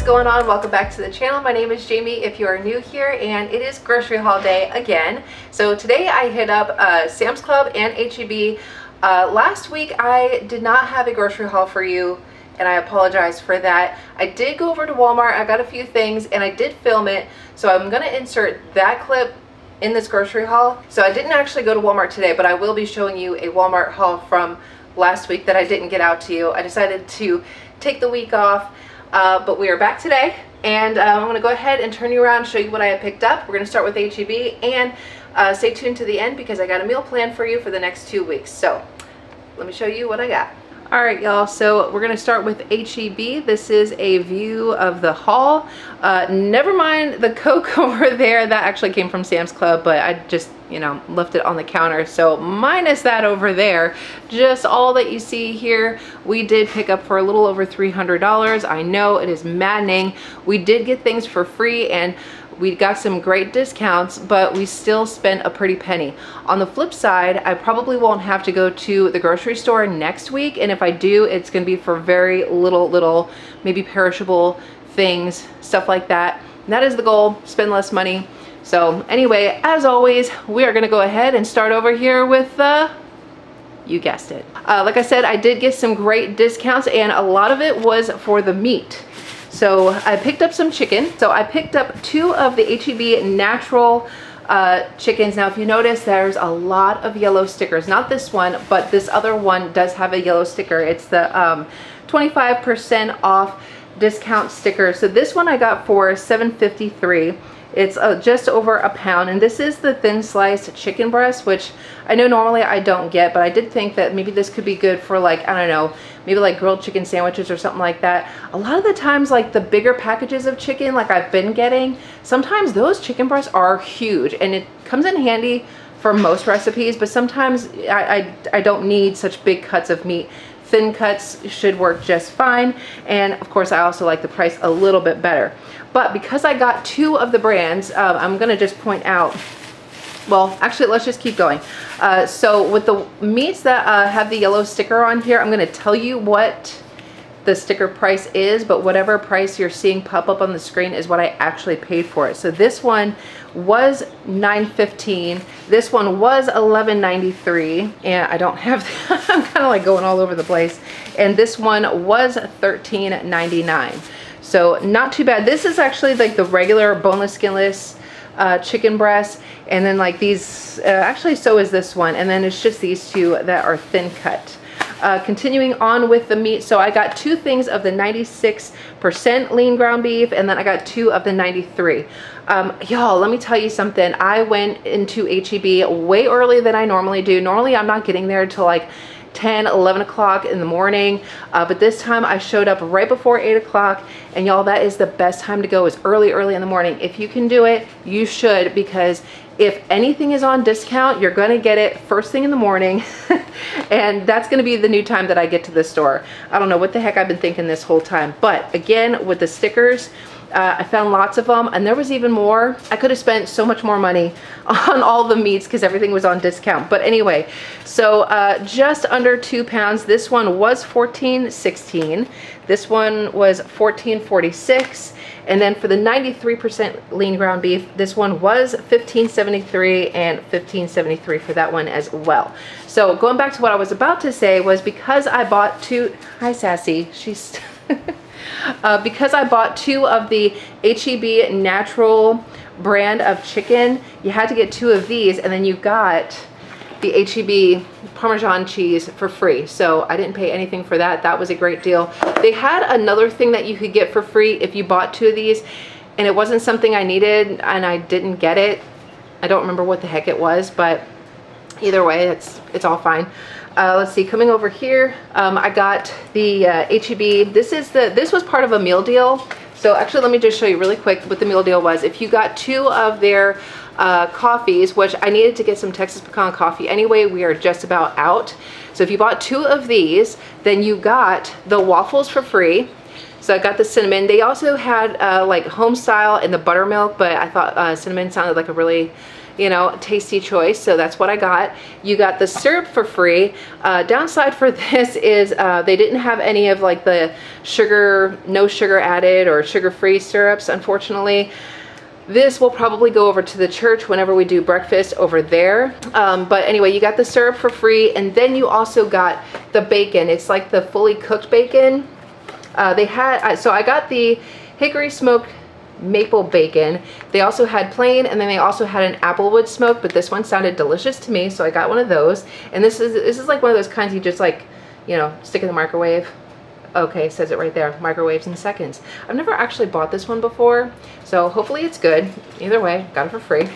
going on? Welcome back to the channel. My name is Jamie if you are new here, and it is grocery haul day again. So today I hit up Sam's Club and HEB. Last week I did not have a grocery haul for you, and I apologize for that. I did go over to Walmart, I got a few things, and I did film it, so I'm going to insert that clip in this grocery haul. So I didn't actually go to Walmart today, but I will be showing you a Walmart haul from last week that I didn't get out to you. I decided to take the week off, but we are back today, and I'm going to go ahead and turn you around, show you what I have picked up. We're going to start with HEB, and stay tuned to the end because I got a meal plan for you for the next 2 weeks. So let me show you what I got. All right, y'all, so we're gonna start with HEB. This is a view of the haul. Never mind the Coke over there, that actually came from Sam's Club, but I just, you know, left it on the counter. So minus that over there, just all that you see here, we did pick up for a little over $300. I know it is maddening. We did get things for free, and we got some great discounts, but we still spent a pretty penny. On the flip side, I probably won't have to go to the grocery store next week, and if I do, it's gonna be for very little, maybe perishable things, stuff like that. And that is the goal, spend less money. So anyway, as always, we are gonna go ahead and start over here with you guessed it. Like I said, I did get some great discounts, and a lot of it was for the meat. So I picked up some chicken. So I picked up 2 of the HEB natural chickens. Now if you notice, there's a lot of yellow stickers. Not this one, but this other one does have a yellow sticker. It's the 25% off discount sticker. So this one I got for $7.53. It's just over a pound, and this is the thin sliced chicken breast, which I know normally I don't get, but I did think that maybe this could be good for, like, I don't know, maybe like grilled chicken sandwiches or something like that. A lot of the times, like the bigger packages of chicken like I've been getting, sometimes those chicken breasts are huge, and it comes in handy for most recipes, but sometimes I don't need such big cuts of meat. Thin cuts should work just fine, and of course I also like the price a little bit better. But because I got 2 of the brands, I'm gonna just point out, well, actually let's just keep going. So with the meats that have the yellow sticker on here, I'm gonna tell you what the sticker price is, but whatever price you're seeing pop up on the screen is what I actually paid for it. So this one was $9.15. This one was $11.93, and I don't have that. I'm kind of like going all over the place. And this one was $13.99. So not too bad. This is actually like the regular boneless, skinless chicken breast, and then like these, actually so is this one, and then it's just these 2 that are thin cut. Continuing on with the meat, so I got 2 things of the 96% lean ground beef, and then I got 2 of the 93. Y'all, let me tell you something. I went into HEB way earlier than I normally do. Normally I'm not getting there till like 10, 11 o'clock in the morning, but this time I showed up right before 8 o'clock, and y'all, that is the best time to go, is early in the morning. If you can do it, you should, because if anything is on discount, you're gonna get it first thing in the morning, and that's gonna be the new time that I get to the store. I don't know what the heck I've been thinking this whole time, but again, with the stickers, I found lots of them, and there was even more. I could have spent so much more money on all the meats because everything was on discount. But anyway, so just under 2 pounds. This one was $14.16. This one was $14.46. And then for the 93% lean ground beef, this one was $15.73 and $15.73 for that one as well. So going back to what I was about to say was, because I bought 2, hi Sassy, she's because I bought 2 of the HEB natural brand of chicken, you had to get 2 of these, and then you got the HEB Parmesan cheese for free. So I didn't pay anything for that. That was a great deal. They had another thing that you could get for free if you bought 2 of these, and it wasn't something I needed, and I didn't get it. I don't remember what the heck it was, but either way, it's all fine. Let's see, coming over here, I got the HEB. This was part of a meal deal. So actually, let me just show you really quick what the meal deal was. If you got 2 of their coffees, which I needed to get some Texas pecan coffee anyway, we are just about out. So if you bought 2 of these, then you got the waffles for free. So I got the cinnamon. They also had like home style and the buttermilk, but I thought cinnamon sounded like a really you know, tasty choice. So that's what I got. You got the syrup for free. Downside for this is they didn't have any of like the sugar, no sugar added or sugar-free syrups, unfortunately. This will probably go over to the church whenever we do breakfast over there. But anyway, you got the syrup for free, and then you also got the bacon. It's like the fully cooked bacon. So I got the hickory smoked maple bacon. They also had plain, and then they also had an applewood smoke, but this one sounded delicious to me, so I got one of those. And this is like one of those kinds you just like, you know, stick in the microwave. Okay, says it right there, microwaves in seconds. I've never actually bought this one before, so hopefully it's good. Either way, got it for free.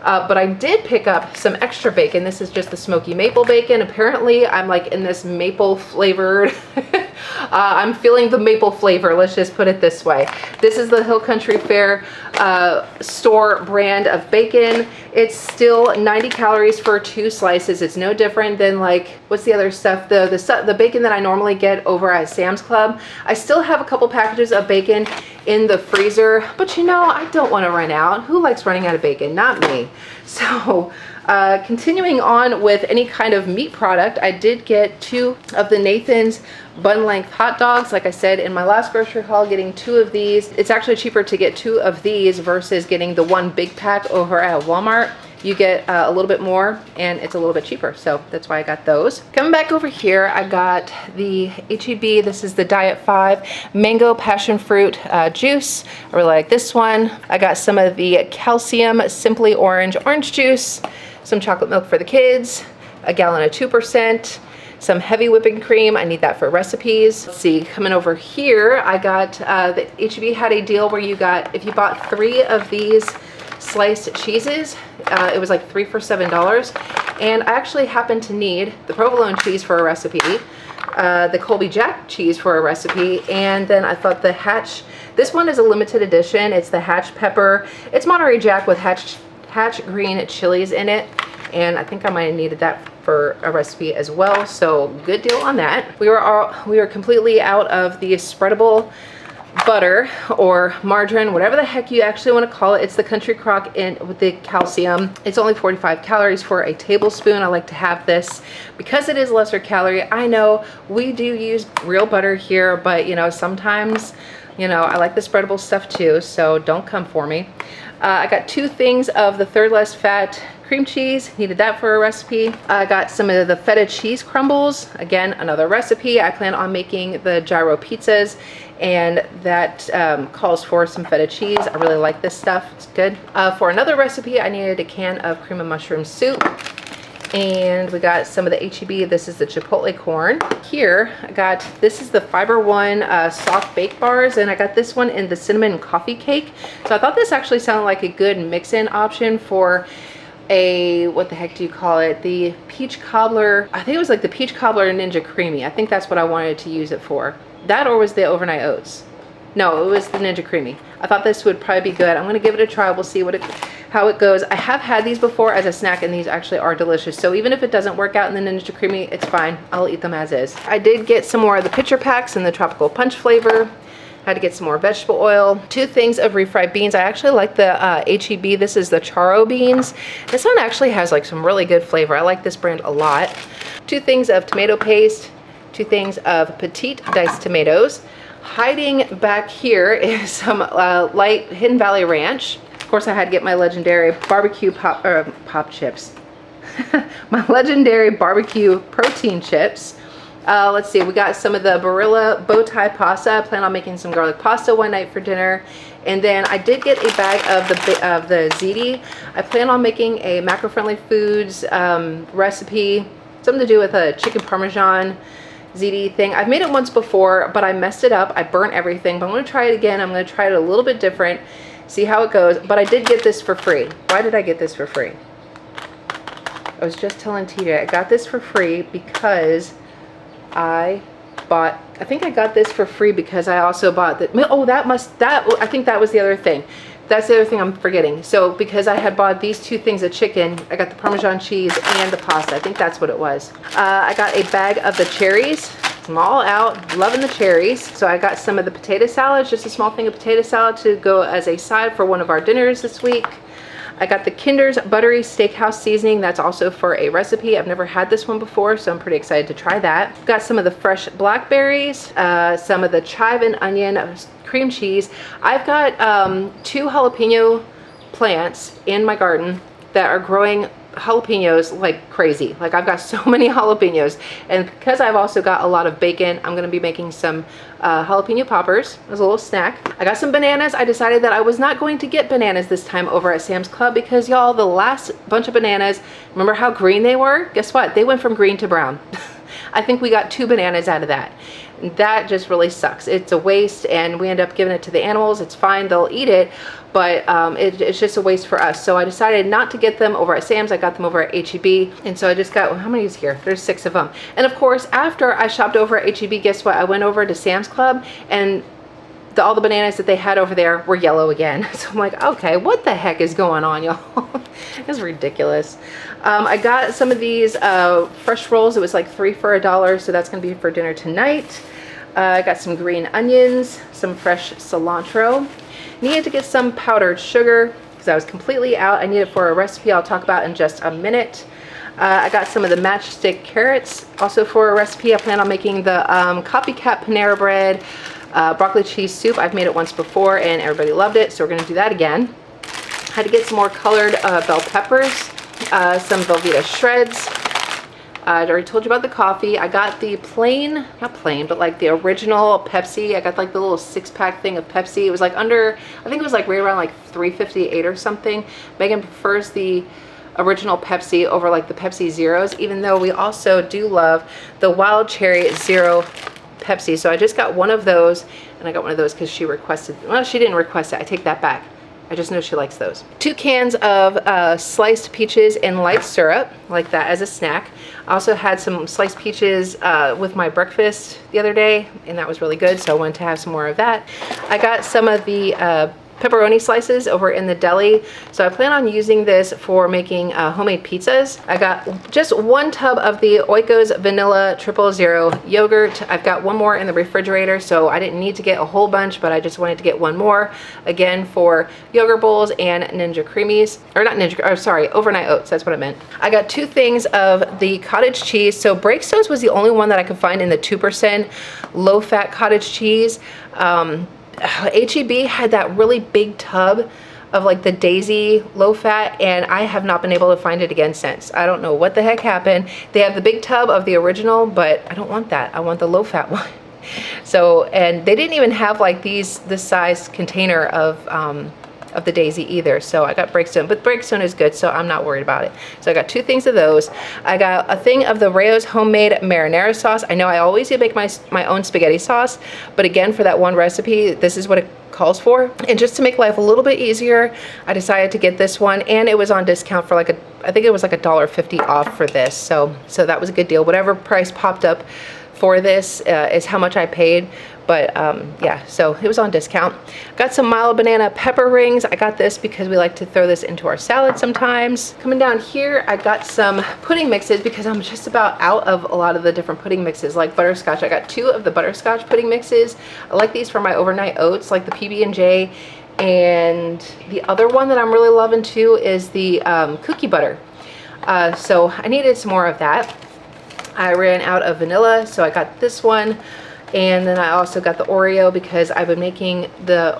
But I did pick up some extra bacon. This is just the smoky maple bacon. Apparently, I'm like in this maple flavored, I'm feeling the maple flavor, let's just put it this way. This is the Hill Country Fare store brand of bacon. It's still 90 calories for 2 slices. It's no different than like, what's the other stuff? The bacon that I normally get over at Sam's Club. I still have a couple packages of bacon in the freezer, but you know, I don't want to run out. Who likes running out of bacon? Not me. So continuing on with any kind of meat product, I did get 2 of the Nathan's bun length hot dogs. Like I said in my last grocery haul, getting 2 of these. It's actually cheaper to get 2 of these versus getting the 1 big pack over at Walmart. You get a little bit more and it's a little bit cheaper, so that's why I got those. Coming back over here, I got the HEB. This is the Diet 5 mango passion fruit juice. I really like this one. I got some of the calcium simply orange juice, some chocolate milk for the kids, a gallon of 2%, some heavy whipping cream. I need that for recipes. Let's see, coming over here, I got the HEB had a deal where you got, if you bought 3 of these sliced cheeses, it was like 3 for $7. And I actually happen to need the provolone cheese for a recipe, the Colby Jack cheese for a recipe, and then I thought the Hatch, this one is a limited edition. It's the Hatch pepper. It's Monterey Jack with Hatch green chilies in it, and I think I might have needed that for a recipe as well, so good deal on that. We were completely out of the spreadable butter or margarine, whatever the heck you actually want to call it. It's the Country Crock with the calcium. It's only 45 calories for a tablespoon. I like to have this because it is lesser calorie. I know we do use real butter here, but you know, sometimes, you know, I like the spreadable stuff too, so don't come for me. I got 2 things of the third less fat cream cheese, needed that for a recipe. I got some of the feta cheese crumbles, again, another recipe. I plan on making the gyro pizzas, and that calls for some feta cheese. I really like this stuff, it's good. For another recipe, I needed a can of cream of mushroom soup. And we got some of the HEB. This is the Chipotle corn. Here, I got, this is the Fiber One soft bake bars, and I got this one in the cinnamon coffee cake. So I thought this actually sounded like a good mix-in option for a, what the heck do you call it? The peach cobbler, I think it was like the peach cobbler ninja creamy. I think that's what I wanted to use it for. That, or was the overnight oats? No, it was the ninja creamy. I thought this would probably be good. I'm gonna give it a try. We'll see how it goes. I have had these before as a snack, and these actually are delicious. So even if it doesn't work out in the ninja creamy, it's fine. I'll eat them as is. I did get some more of the pitcher packs in the tropical punch flavor. Had to get some more vegetable oil. 2 things of refried beans. I actually like the HEB. This is the Charo beans. This one actually has like some really good flavor. I like this brand a lot. 2 things of tomato paste. 2 things of petite diced tomatoes. Hiding back here is some light Hidden Valley Ranch. Of course, I had to get my legendary barbecue pop chips. My legendary barbecue protein chips. Let's see, we got some of the Barilla bow tie pasta. I plan on making some garlic pasta one night for dinner. And then I did get a bag of the ziti. I plan on making a macro-friendly foods recipe, something to do with a chicken Parmesan ziti thing. I've made it once before, but I messed it up. I burnt everything, but I'm gonna try it again. I'm gonna try it a little bit different, see how it goes. But I did get this for free. Why did I get this for free? I was just telling TJ, I got this for free because I think I got this for free because I also bought the, I think that was the other thing. That's the other thing I'm forgetting. So because I had bought these 2 things of chicken, I got the Parmesan cheese and the pasta. I think that's what it was. I got a bag of the cherries. I'm all out, loving the cherries. So I got some of the potato salad, just a small thing of potato salad to go as a side for one of our dinners this week. I got the Kinder's Buttery Steakhouse Seasoning. That's also for a recipe. I've never had this one before, so I'm pretty excited to try that. Got some of the fresh blackberries, some of the chive and onion cream cheese. I've got 2 jalapeno plants in my garden that are growing jalapenos like crazy. Like I've got so many jalapenos, and because I've also got a lot of bacon, I'm gonna be making some jalapeno poppers as a little snack. I got some bananas. I decided that I was not going to get bananas this time over at Sam's Club because y'all, the last bunch of bananas, remember how green they were? Guess what? They went from green to brown. I think we got 2 bananas out of that. That just really sucks. It's a waste, and we end up giving it to the animals. It's fine, they'll eat it, but it's just a waste for us. So I decided not to get them over at Sam's. I got them over at HEB, and so I just got, well, how many is here? There's 6 of them. And of course, after I shopped over at HEB, guess what? I went over to Sam's Club, and all the bananas that they had over there were yellow again. So I'm like, okay, what the heck is going on, y'all? It's ridiculous. I got some of these fresh rolls. It was like 3 for $1, so that's gonna be for dinner tonight. I got some green onions, some fresh cilantro. Needed to get some powdered sugar because I was completely out. I need it for a recipe I'll talk about in just a minute. I got some of the matchstick carrots, also for a recipe. I plan on making the Copycat Panera bread broccoli cheese soup. I've made it once before and everybody loved it, so we're gonna do that again. Had to get some more colored bell peppers, some Velveeta shreds. I already told you about the coffee. I got the plain, not plain, but like the original Pepsi. I got like the little 6-pack thing of Pepsi. It was like under, I think it was like right around like $3.58 or something. Megan prefers the original Pepsi over like the Pepsi Zeros, even though we also do love the Wild Cherry Zero Pepsi. So I just got one of those, and I got one of those because she requested, well, she didn't request it. I take that back. I just know she likes those. 2 cans of sliced peaches and light syrup, like that as a snack. I also had some sliced peaches with my breakfast the other day, and that was really good, so I wanted to have some more of that. I got some of the pepperoni slices over in the deli, so I plan on using this for making homemade pizzas. I got just 1 tub of the Oikos Vanilla 000 yogurt. I've got 1 more in the refrigerator, so I didn't need to get a whole bunch, but I just wanted to get 1 more, again for yogurt bowls and Ninja Creamies, or not Ninja, or sorry, overnight oats, that's what I meant. I got 2 things of the cottage cheese. So Breakstone's was the only one that I could find in the 2% low-fat cottage cheese. HEB had that really big tub of like the Daisy low fat, and I have not been able to find it again since. I don't know what the heck happened. They have the big tub of the original, but I don't want that. I want the low fat one. So, and they didn't even have like this size container of the Daisy either. So I got Breakstone, but Breakstone is good, so I'm not worried about it. So I got 2 things of those. I got a thing of the Rayo's homemade marinara sauce. I know I always make my own spaghetti sauce, but again, for that one recipe, this is what it calls for. And just to make life a little bit easier, I decided to get this one, and it was on discount for like I think it was like $1.50 off for this. So that was a good deal. Whatever price popped up for this is how much I paid. But yeah, so it was on discount. Got some mild banana pepper rings. I got this because we like to throw this into our salad sometimes. Coming down here, I got some pudding mixes because I'm just about out of a lot of the different pudding mixes, like butterscotch. I got 2 of the butterscotch pudding mixes. I like these for my overnight oats, like the PB&J. And the other one that I'm really loving too is the cookie butter. So I needed some more of that. I ran out of vanilla, so I got this one. And then I also got the Oreo because I've been making the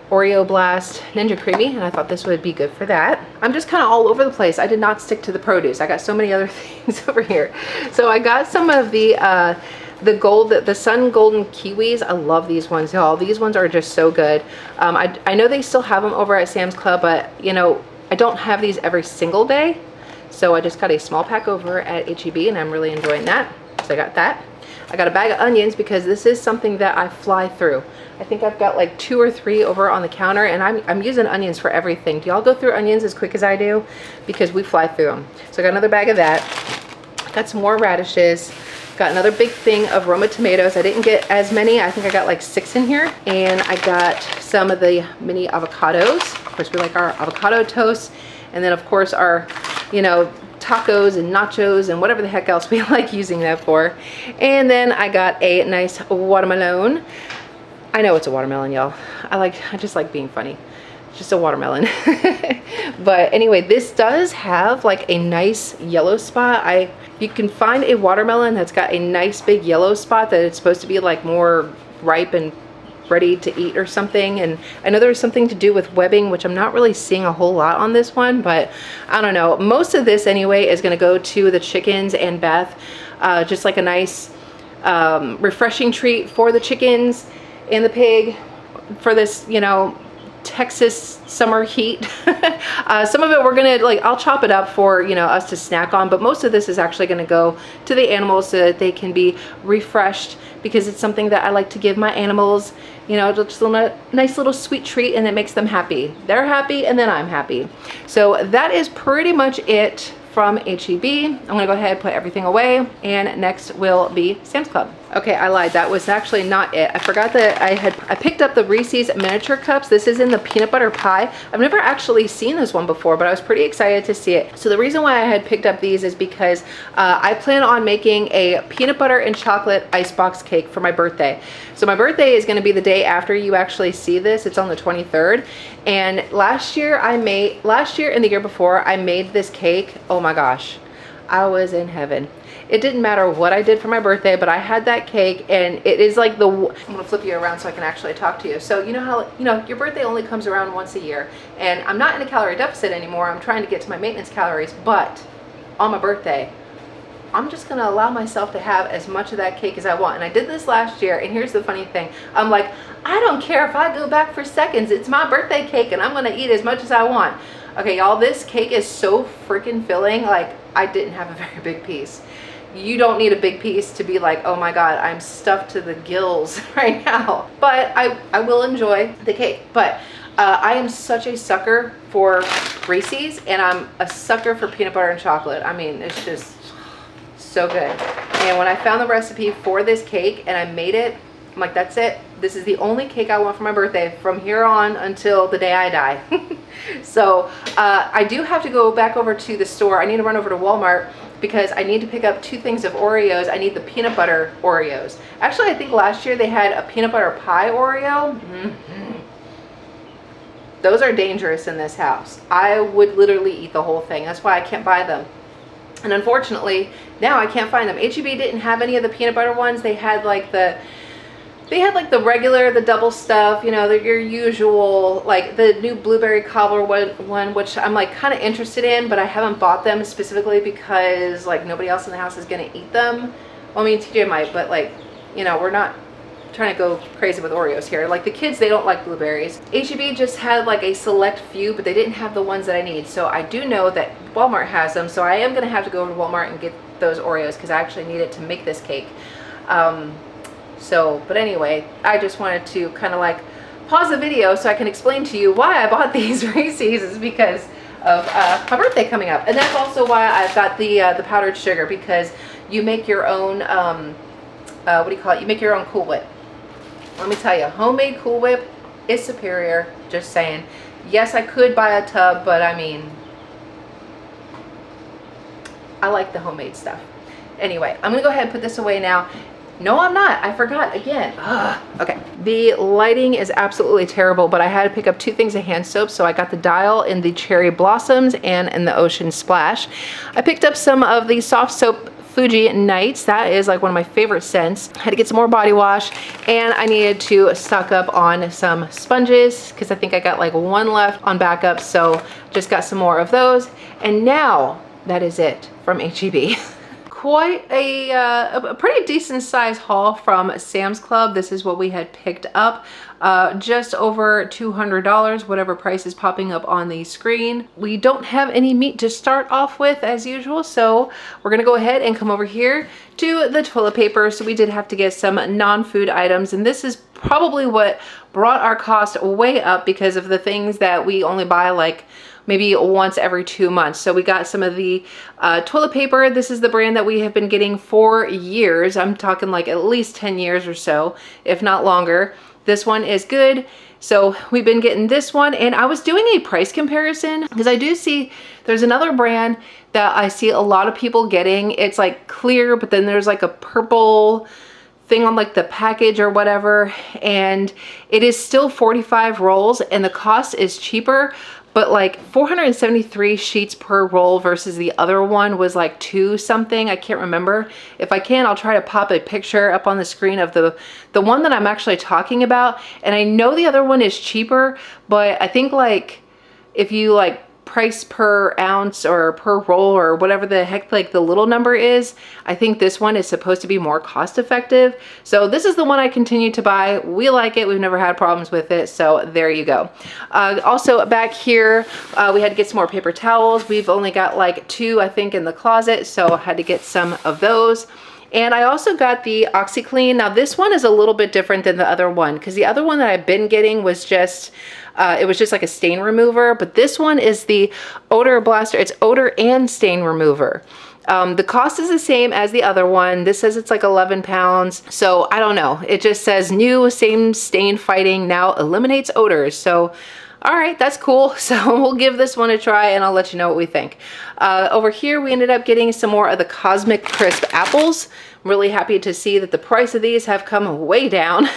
Oreo Blast Ninja Creamy, and I thought this would be good for that. I'm just kind of all over the place. I did not stick to the produce. I got so many other things over here. So I got some of the Sun Golden Kiwis. I love these ones, y'all. These ones are just so good. I know they still have them over at Sam's Club, but you know, I don't have these every single day. So I just got a small pack over at HEB, and I'm really enjoying that. So I got that. I got a bag of onions because this is something that I fly through. I think I've got like 2 or 3 over on the counter, and I'm using onions for everything. Do y'all go through onions as quick as I do? Because we fly through them. So I got another bag of that. Got some more radishes. Got another big thing of Roma tomatoes. I didn't get as many. I think I got like 6 in here. And I got some of the mini avocados. Of course, we like our avocado toast. And then of course our, you know, tacos and nachos and whatever the heck else we like using that for. And then I got a nice watermelon. I know it's a watermelon, y'all. I just like being funny. just a watermelon. But anyway, this does have like a nice yellow spot. You can find a watermelon that's got a nice big yellow spot that it's supposed to be like more ripe and ready to eat or something. And I know there's something to do with webbing, which I'm not really seeing a whole lot on this one, but I don't know. Most of this anyway is going to go to the chickens and Beth, just like a nice refreshing treat for the chickens and the pig for this, you know, Texas summer heat. Some of it we're gonna, like, I'll chop it up for, you know, us to snack on, but most of this is actually gonna go to the animals so that they can be refreshed, because it's something that I like to give my animals, you know, just a nice little sweet treat, and it makes them happy. They're happy and then I'm happy. So that is pretty much it from HEB. I'm gonna go ahead and put everything away, and next will be Sam's Club. Okay, I lied. That was actually not it. I forgot that I picked up the Reese's miniature cups. This is in the peanut butter pie. I've never actually seen this one before, but I was pretty excited to see it. So the reason why I had picked up these is because I plan on making a peanut butter and chocolate icebox cake for my birthday. So my birthday is gonna be the day after you actually see this. It's on the 23rd. And last year and the year before, I made this cake. Oh my gosh, I was in heaven. It didn't matter what I did for my birthday, but I had that cake, and it is like I'm gonna flip you around so I can actually talk to you. So you know how, you know, your birthday only comes around once a year, and I'm not in a calorie deficit anymore. I'm trying to get to my maintenance calories, but on my birthday, I'm just gonna allow myself to have as much of that cake as I want. And I did this last year, and here's the funny thing. I'm like, I don't care if I go back for seconds. It's my birthday cake, and I'm gonna eat as much as I want. Okay, y'all, this cake is so freaking filling. Like, I didn't have a very big piece. You don't need a big piece to be like, oh my God, I'm stuffed to the gills right now. But I will enjoy the cake. But I am such a sucker for Reese's, and I'm a sucker for peanut butter and chocolate. I mean, it's just so good. And when I found the recipe for this cake and I made it, I'm like, that's it. This is the only cake I want for my birthday from here on until the day I die. So I do have to go back over to the store. I need to run over to Walmart because I need to pick up 2 things of Oreos. I need the peanut butter Oreos. Actually, I think last year they had a peanut butter pie Oreo. Those are dangerous in this house. I would literally eat the whole thing. That's why I can't buy them. And unfortunately, now I can't find them. HEB didn't have any of the peanut butter ones. They had like the regular, the double stuff, you know, your usual, like the new blueberry cobbler one, which I'm like kind of interested in, but I haven't bought them specifically because like nobody else in the house is going to eat them. Well, I mean, TJ might, but like, you know, we're not trying to go crazy with Oreos here. Like the kids, they don't like blueberries. HEB just had like a select few, but they didn't have the ones that I need. So I do know that Walmart has them. So I am going to have to go over to Walmart and get those Oreos because I actually need it to make this cake. But anyway, I just wanted to kind of like pause the video so I can explain to you why I bought these Reese's is because of my birthday coming up. And that's also why I've got the powdered sugar, because you make your own, what do you call it? You make your own Cool Whip. Let me tell you, homemade Cool Whip is superior, just saying. Yes, I could buy a tub, but I mean, I like the homemade stuff. Anyway, I'm gonna go ahead and put this away now. No, I'm not. I forgot again. Ugh. Okay. The lighting is absolutely terrible, but I had to pick up 2 things of hand soap. So I got the Dial in the Cherry Blossoms and in the Ocean Splash. I picked up some of the soft soap Fuji Nights. That is like one of my favorite scents. I had to get some more body wash, and I needed to stock up on some sponges because I think I got like 1 left on backup. So just got some more of those. And now that is it from HEB. Quite a pretty decent size haul from Sam's Club. This is what we had picked up. Just over $200, whatever price is popping up on the screen. We don't have any meat to start off with as usual, so we're gonna go ahead and come over here to the toilet paper. So we did have to get some non-food items, and this is probably what brought our cost way up because of the things that we only buy like maybe once every 2 months. So we got some of the toilet paper. This is the brand that we have been getting for years. I'm talking like at least 10 years or so, if not longer. This one is good. So we've been getting this one, and I was doing a price comparison because I do see there's another brand that I see a lot of people getting. It's like clear, but then there's like a purple thing on like the package or whatever, and it is still 45 rolls and the cost is cheaper, but like 473 sheets per roll versus the other one was like 2 something. I can't remember. If I can, I'll try to pop a picture up on the screen of the one that I'm actually talking about. And I know the other one is cheaper, but I think like if you like price per ounce or per roll or whatever the heck like the little number is, I think this one is supposed to be more cost effective. So this is the one I continue to buy. We like it. We've never had problems with it. So there you go. Also back here, we had to get some more paper towels. We've only got like 2, I think, in the closet. So I had to get some of those. And I also got the OxyClean. Now this one is a little bit different than the other one, because the other one that I've been getting was just, it was just like a stain remover, but this one is the odor blaster. It's odor and stain remover. The cost is the same as the other one. This says it's like 11 pounds. So I don't know. It just says new, same stain fighting, now eliminates odors. So all right, that's cool. So we'll give this one a try and I'll let you know what we think. Over here, we ended up getting some more of the Cosmic Crisp apples. I'm really happy to see that the price of these have come way down.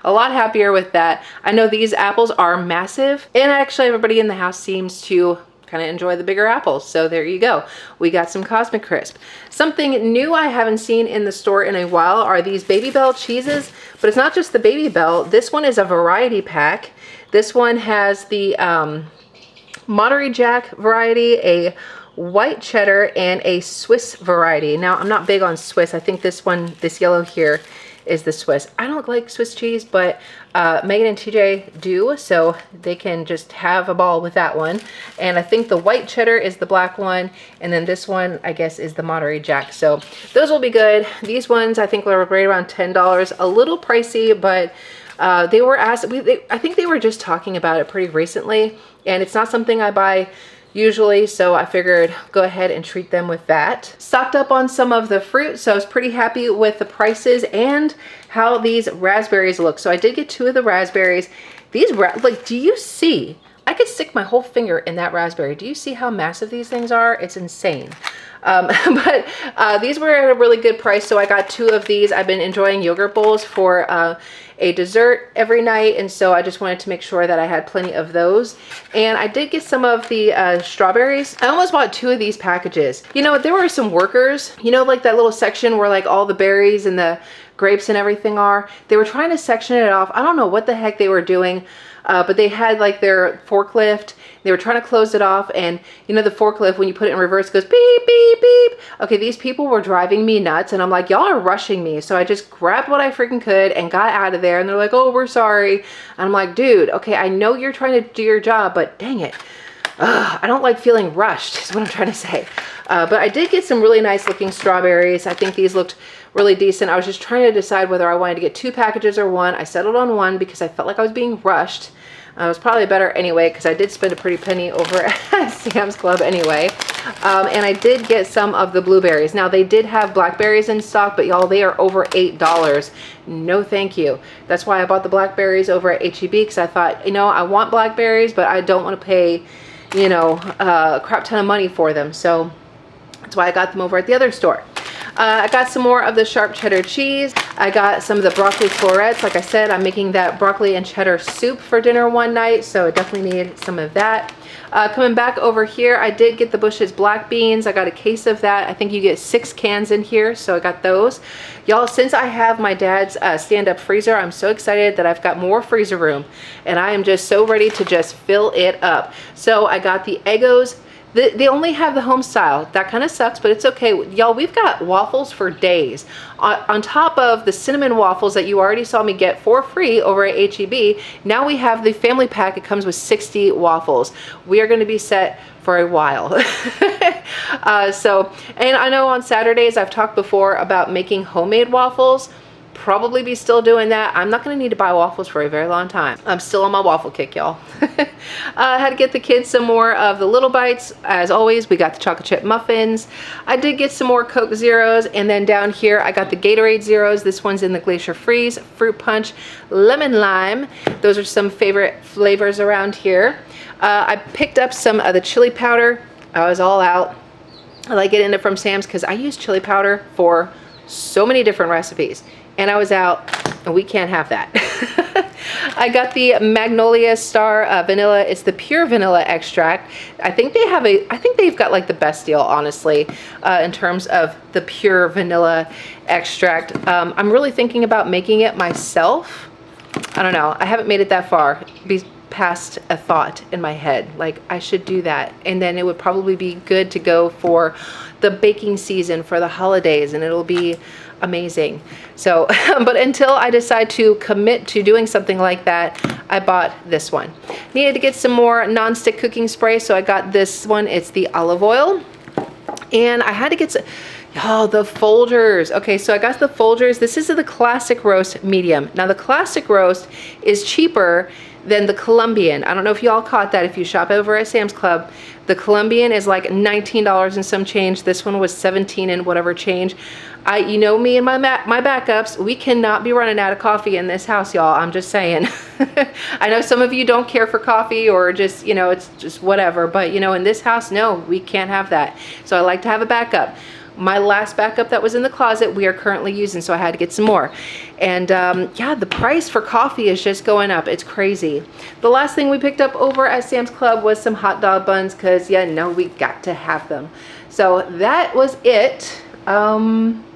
A lot happier with that. I know these apples are massive, and actually everybody in the house seems to kind of enjoy the bigger apples. So there you go. We got some Cosmic Crisp. Something new I haven't seen in the store in a while are these Baby Bell cheeses, but it's not just the Baby Bell. This one is a variety pack. This one has the Monterey Jack variety, a white cheddar, and a Swiss variety. Now, I'm not big on Swiss. I think this one, this yellow here, is the Swiss. I don't like Swiss cheese, but Megan and TJ do, so they can just have a ball with that one. And I think the white cheddar is the black one, and then this one, I guess, is the Monterey Jack. So those will be good. These ones, I think, were right around $10. A little pricey, but they were asked, I think they were just talking about it pretty recently, and it's not something I buy usually, so I figured go ahead and treat them with that. Stocked up on some of the fruit, so I was pretty happy with the prices and how these raspberries look. So I did get 2 of the raspberries. These, like, do you see? I could stick my whole finger in that raspberry. Do you see how massive these things are? It's insane. But these were at a really good price, so I got 2 of these. I've been enjoying yogurt bowls for a dessert every night, and so I just wanted to make sure that I had plenty of those. And I did get some of the strawberries. I almost bought 2 of these packages. You know, there were some workers, you know, like that little section where like all the berries and the grapes and everything are. They were trying to section it off. I don't know what the heck they were doing. But they had like their forklift. They were trying to close it off, and you know the forklift, when you put it in reverse, goes beep, beep, beep. Okay, these people were driving me nuts, and I'm like, y'all are rushing me. So I just grabbed what I freaking could and got out of there, and they're like, oh, we're sorry. And I'm like, dude, okay, I know you're trying to do your job, but dang it. I don't like feeling rushed, is what I'm trying to say. But I did get some really nice looking strawberries. I think these looked really decent. I was just trying to decide whether I wanted to get 2 packages or 1. I settled on 1 because I felt like I was being rushed. It was probably better anyway, because I did spend a pretty penny over at Sam's Club anyway. And I did get some of the blueberries. Now, they did have blackberries in stock, but y'all, they are over $8. No thank you. That's why I bought the blackberries over at HEB, because I thought, you know, I want blackberries, but I don't want to pay, you know, a crap ton of money for them. So that's why I got them over at the other store. I got some more of the sharp cheddar cheese. I got some of the broccoli florets. Like I said, I'm making that broccoli and cheddar soup for dinner one night, so I definitely need some of that. Coming back over here, I did get the Bush's black beans. I got a case of that. I think you get 6 cans in here, so I got those. Y'all, since I have my dad's stand-up freezer, I'm so excited that I've got more freezer room, and I am just so ready to just fill it up. So I got the Eggos. They only have the home style. That kind of sucks, but it's okay. Y'all, we've got waffles for days. On top of the cinnamon waffles that you already saw me get for free over at HEB, now we have the family pack. It comes with 60 waffles. We are going to be set for a while. And I know on Saturdays I've talked before about making homemade waffles. Probably be still doing that. I'm not going to need to buy waffles for a very long time. I'm still on my waffle kick, y'all. I had to get the kids some more of the Little Bites. As always, we got the chocolate chip muffins. I did get some more Coke Zeros, and then down here I got the Gatorade Zeros. This one's in the Glacier Freeze, Fruit Punch, Lemon Lime. Those are some favorite flavors around here. I picked up some of the chili powder. I was all out. I like getting it from Sam's because I use chili powder for so many different recipes. and I was out, and we can't have that. I got the Magnolia Star vanilla. It's the pure vanilla extract. I think they've got like the best deal, honestly, in terms of the pure vanilla extract. I'm really thinking about making it myself. I don't know. I haven't made it that far past a thought in my head. Like, I should do that. And then it would probably be good to go for the baking season for the holidays, and it'll be amazing. So, but until I decide to commit to doing something like that, I bought this one. Needed to get some more non-stick cooking spray, so I got this one. It's the olive oil. And I had to get some, oh, the Folgers. Okay, so I got the Folgers. This is the classic roast medium. Now the classic roast is cheaper than the Colombian. I don't know if y'all caught that if you shop over at Sam's Club. The Colombian is like $19 and some change. This one was 17 and whatever change. You know me and my backups, we cannot be running out of coffee in this house, y'all. I'm just saying. I know some of you don't care for coffee, or just, you know, it's just whatever. But, you know, in this house, no, we can't have that. So I like to have a backup. My last backup that was in the closet, we are currently using, so I had to get some more. And yeah, the price for coffee is just going up. It's crazy. The last thing we picked up over at Sam's Club was some hot dog buns, because, yeah, no, we got to have them. So that was it.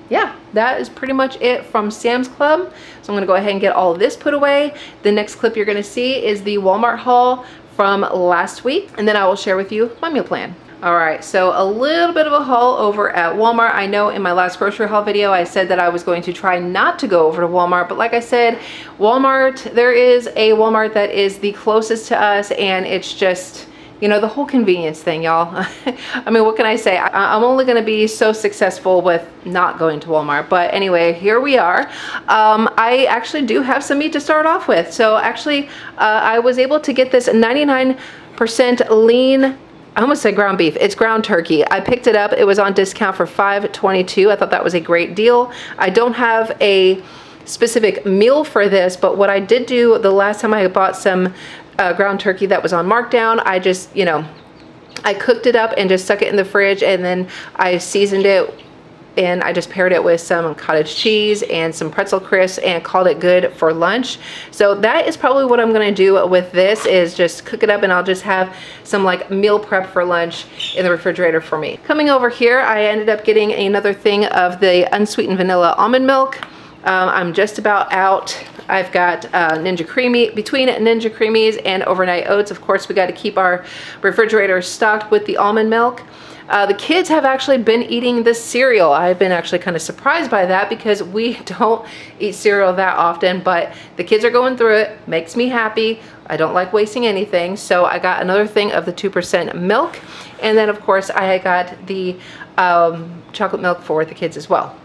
Yeah, that is pretty much it from Sam's Club. So I'm gonna go ahead and get all of this put away. The next clip you're gonna see is the Walmart haul from last week, and then I will share with you my meal plan. All right, so a little bit of a haul over at Walmart. I know in my last grocery haul video, I said that I was going to try not to go over to Walmart, but like I said, Walmart, there is a Walmart that is the closest to us, and it's just, you know, the whole convenience thing, y'all. I mean, what can I say? I'm only gonna be so successful with not going to Walmart. But anyway, here we are. I actually do have some meat to start off with. So actually, I was able to get this 99% lean, I almost said ground beef. It's ground turkey. I picked it up. It was on discount for $5.22. I thought that was a great deal. I don't have a specific meal for this, but what I did do the last time I bought some ground turkey that was on markdown, I just, you know, I cooked it up and just stuck it in the fridge, and then I seasoned it, and I just paired it with some cottage cheese and some pretzel crisps and called it good for lunch. So that is probably what I'm gonna do with this, is just cook it up, and I'll just have some like meal prep for lunch in the refrigerator for me. Coming over here, I ended up getting another thing of the unsweetened vanilla almond milk. I'm just about out. I've got Ninja Creamy, between Ninja Creamies and overnight oats. Of course, we got to keep our refrigerator stocked with the almond milk. The kids have actually been eating this cereal. I've been actually kind of surprised by that, because we don't eat cereal that often, but the kids are going through it. Makes me happy. I don't like wasting anything. So I got another thing of the 2% milk. And then of course I got the chocolate milk for the kids as well.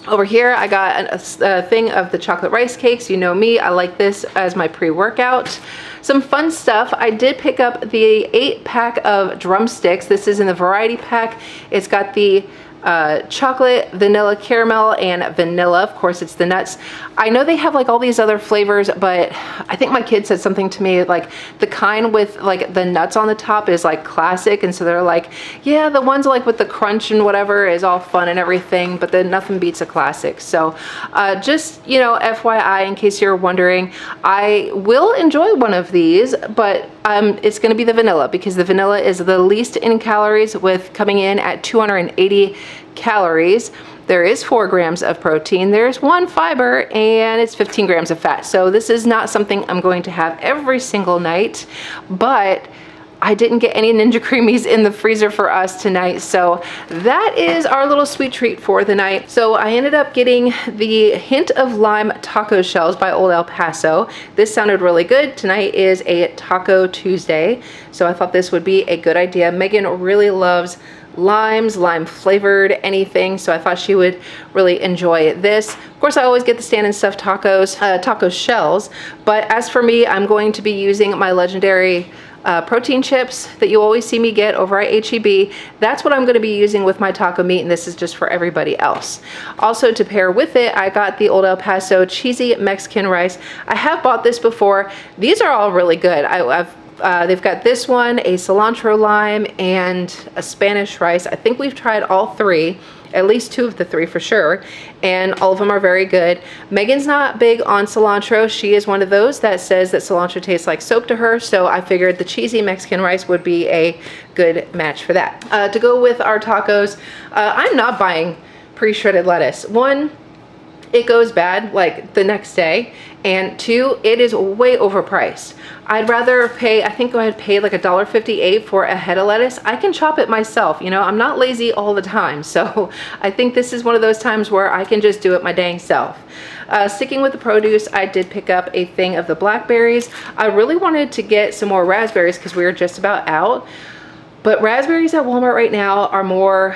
Over here, I got a thing of the chocolate rice cakes. You know me, I like this as my pre-workout. Some fun stuff. I did pick up the 8-pack of drumsticks. This is in the variety pack. It's got the chocolate, vanilla, caramel, and vanilla. Of course, it's the nuts. I know they have like all these other flavors, but I think my kid said something to me like the kind with like the nuts on the top is like classic, and so they're like, yeah, the ones like with the crunch and whatever is all fun and everything, but then nothing beats a classic. So just, you know, FYI, in case you're wondering, I will enjoy one of these, but it's going to be the vanilla, because the vanilla is the least in calories, with coming in at 280 calories. There is 4 grams of protein, there's 1 fiber, and it's 15 grams of fat. So this is not something I'm going to have every single night, but I didn't get any Ninja Creamies in the freezer for us tonight, so that is our little sweet treat for the night. So I ended up getting the Hint of Lime taco shells by Old El Paso. This sounded really good. Tonight is a Taco Tuesday, so I thought this would be a good idea. Megan really loves limes, lime flavored anything, so I thought she would really enjoy this. Of course, I always get the stand and stuffed tacos, taco shells, but as for me, I'm going to be using my legendary protein chips that you always see me get over at HEB. That's what I'm going to be using with my taco meat, and this is just for everybody else. Also, to pair with it, I got the Old El Paso cheesy Mexican rice. I have bought this before. These are all really good. They've got this one, a cilantro lime, and a Spanish rice. I think we've tried all 3. at least 2 of the 3 for sure, and all of them are very good. Megan's not big on cilantro. She is one of those that says that cilantro tastes like soap to her, so I figured the cheesy Mexican rice would be a good match for that. To go with our tacos, I'm not buying pre-shredded lettuce. 1, it goes bad like the next day, and 2, it is way overpriced. I'd rather pay, I think I had paid like $1.58 for a head of lettuce. I can chop it myself, you know, I'm not lazy all the time, so I think this is one of those times where I can just do it my dang self. Sticking with the produce, I did pick up a thing of the blackberries. I really wanted to get some more raspberries because we were just about out. But raspberries at Walmart right now are more,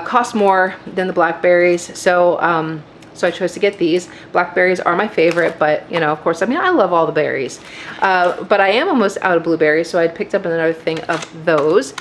cost more than the blackberries. So, so I chose to get these. Blackberries are my favorite, but you know, of course, I mean, I love all the berries. But I am almost out of blueberries, so I picked up another thing of those.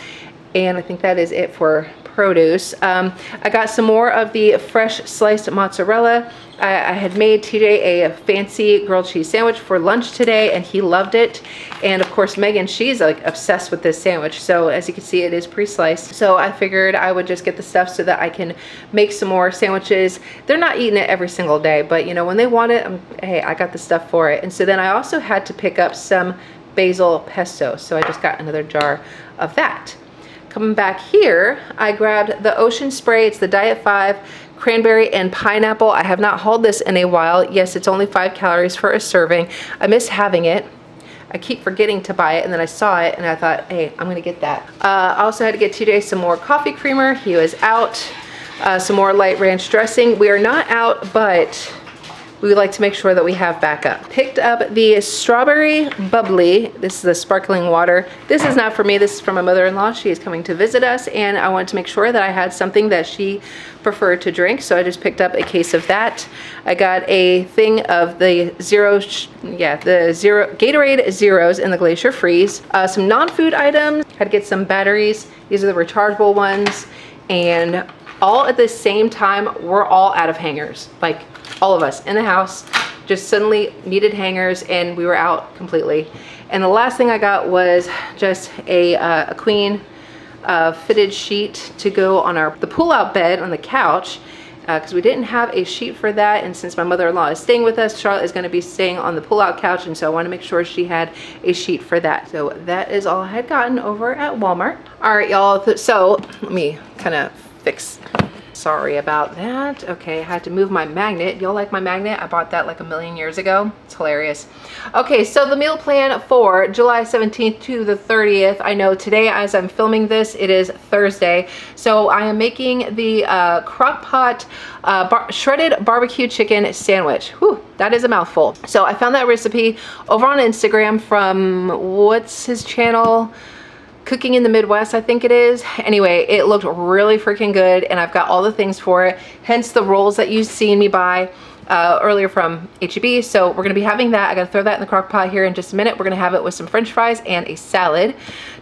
And I think that is it for produce. I got some more of the fresh sliced mozzarella. I had made TJ a fancy grilled cheese sandwich for lunch today, and he loved it. And of course, Megan, she's like obsessed with this sandwich. So as you can see, it is pre-sliced. So I figured I would just get the stuff so that I can make some more sandwiches. They're not eating it every single day, but you know, when they want it, hey, I got the stuff for it. And so then I also had to pick up some basil pesto. So I just got another jar of that. Coming back here, I grabbed the Ocean Spray. It's the Diet 5 cranberry and pineapple. I have not hauled this in a while. Yes, it's only 5 calories for a serving. I miss having it. I keep forgetting to buy it, and then I saw it and I thought, hey, I'm gonna get that. I also had to get TJ some more coffee creamer. He was out. Some more light ranch dressing. We are not out, but we would like to make sure that we have backup. Picked up the strawberry bubbly. This is the sparkling water. This is not for me, this is for my mother-in-law. She is coming to visit us, and I wanted to make sure that I had something that she preferred to drink, so I just picked up a case of that. I got a thing of the Gatorade Zeros in the Glacier Freeze. Some non-food items. Had to get some batteries. These are the rechargeable ones, and all at the same time, we're all out of hangers. Like, all of us in the house just suddenly needed hangers, and we were out completely. And the last thing I got was just a queen fitted sheet to go on the pull-out bed on the couch, because we didn't have a sheet for that. And since my mother-in-law is staying with us, Charlotte is going to be staying on the pull-out couch, and so I want to make sure she had a sheet for that. So that is all I had gotten over at Walmart. All right, y'all. So let me kind of fix. Sorry about that. Okay, I had to move my magnet. Y'all like my magnet? I bought that like a million years ago. It's hilarious. Okay, so the meal plan for July 17th to the 30th. I know today, as I'm filming this, it is Thursday. So I am making the crock pot shredded barbecue chicken sandwich. Whew, that is a mouthful. So I found that recipe over on Instagram from, what's his channel? Cooking in the Midwest, I think it is. Anyway, it looked really freaking good, and I've got all the things for it, hence the rolls that you've seen me buy earlier from HEB. So we're gonna be having that. I gotta throw that in the crock pot here in just a minute. We're gonna have it with some french fries and a salad.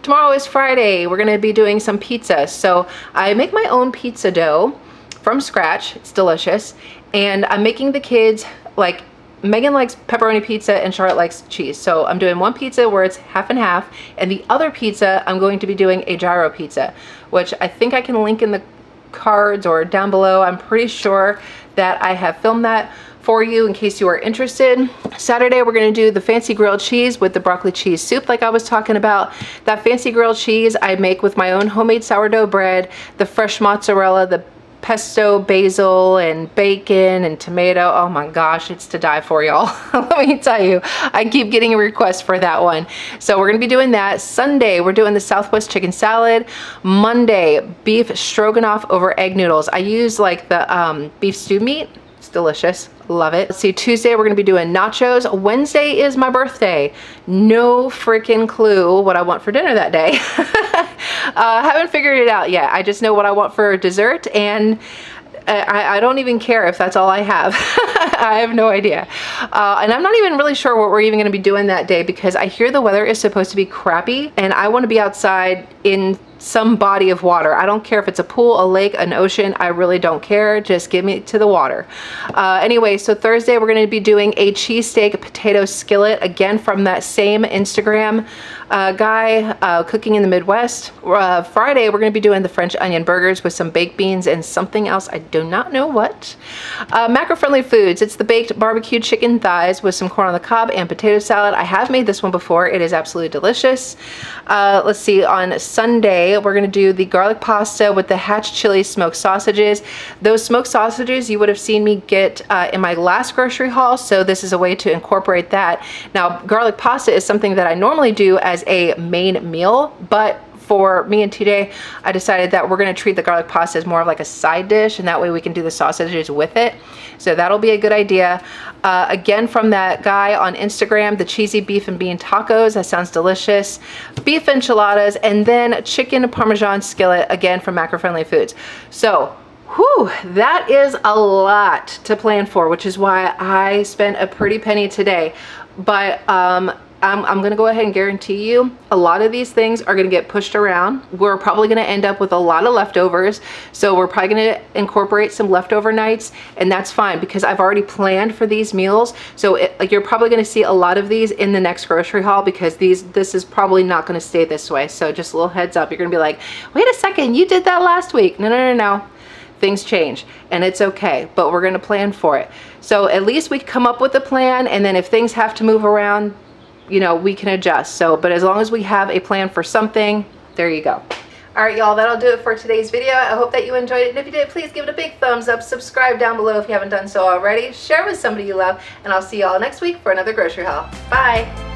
Tomorrow is Friday. We're gonna be doing some pizza. So I make my own pizza dough from scratch. It's delicious. And I'm making the kids, like, Megan likes pepperoni pizza and Charlotte likes cheese. So I'm doing one pizza where it's half and half, and the other pizza I'm going to be doing a gyro pizza, which I think I can link in the cards or down below. I'm pretty sure that I have filmed that for you in case you are interested. Saturday, we're gonna do the fancy grilled cheese with the broccoli cheese soup like I was talking about. That fancy grilled cheese I make with my own homemade sourdough bread, the fresh mozzarella, the pesto, basil, and bacon, and tomato. Oh my gosh, it's to die for, y'all. Let me tell you, I keep getting a request for that one. So we're gonna be doing that. Sunday, we're doing the Southwest chicken salad. Monday, beef stroganoff over egg noodles. I use like the beef stew meat. It's delicious. Love it. Let's see, Tuesday we're gonna be doing nachos. Wednesday is my birthday. No freaking clue what I want for dinner that day. I haven't figured it out yet. I just know what I want for dessert, and I don't even care if that's all I have. I have no idea. And I'm not even really sure what we're even gonna be doing that day, because I hear the weather is supposed to be crappy, and I wanna be outside in some body of water. I don't care if it's a pool, a lake, an ocean. I really don't care. Just give me to the water. Anyway, so Thursday we're going to be doing a cheesesteak potato skillet, again from that same Instagram guy, Cooking in the Midwest. Friday we're going to be doing the French onion burgers with some baked beans and something else. I do not know what. Macro-friendly foods. It's the baked barbecue chicken thighs with some corn on the cob and potato salad. I have made this one before. It is absolutely delicious. Let's see, on Sunday we're going to do the garlic pasta with the hatch chili smoked sausages. Those smoked sausages you would have seen me get in my last grocery haul, so this is a way to incorporate that. Now, garlic pasta is something that I normally do as a main meal, but for me and TJ, I decided that we're going to treat the garlic pasta as more of like a side dish, and that way we can do the sausages with it. So that'll be a good idea. Again, from that guy on Instagram, the cheesy beef and bean tacos. That sounds delicious. Beef enchiladas, and then chicken Parmesan skillet, again from Macro Friendly Foods. So, whew, that is a lot to plan for, which is why I spent a pretty penny today. But I'm going to go ahead and guarantee you a lot of these things are going to get pushed around. We're probably going to end up with a lot of leftovers. So we're probably going to incorporate some leftover nights, and that's fine because I've already planned for these meals. So you're probably going to see a lot of these in the next grocery haul because this is probably not going to stay this way. So just a little heads up. You're going to be like, wait a second, you did that last week. No. Things change and it's okay, but we're going to plan for it. So at least we come up with a plan, and then if things have to move around, you know, we can adjust. So, but as long as we have a plan for something, there you go. All right, y'all, that'll do it for today's video. I hope that you enjoyed it. And if you did, please give it a big thumbs up. Subscribe down below if you haven't done so already. Share with somebody you love, and I'll see y'all next week for another grocery haul. Bye.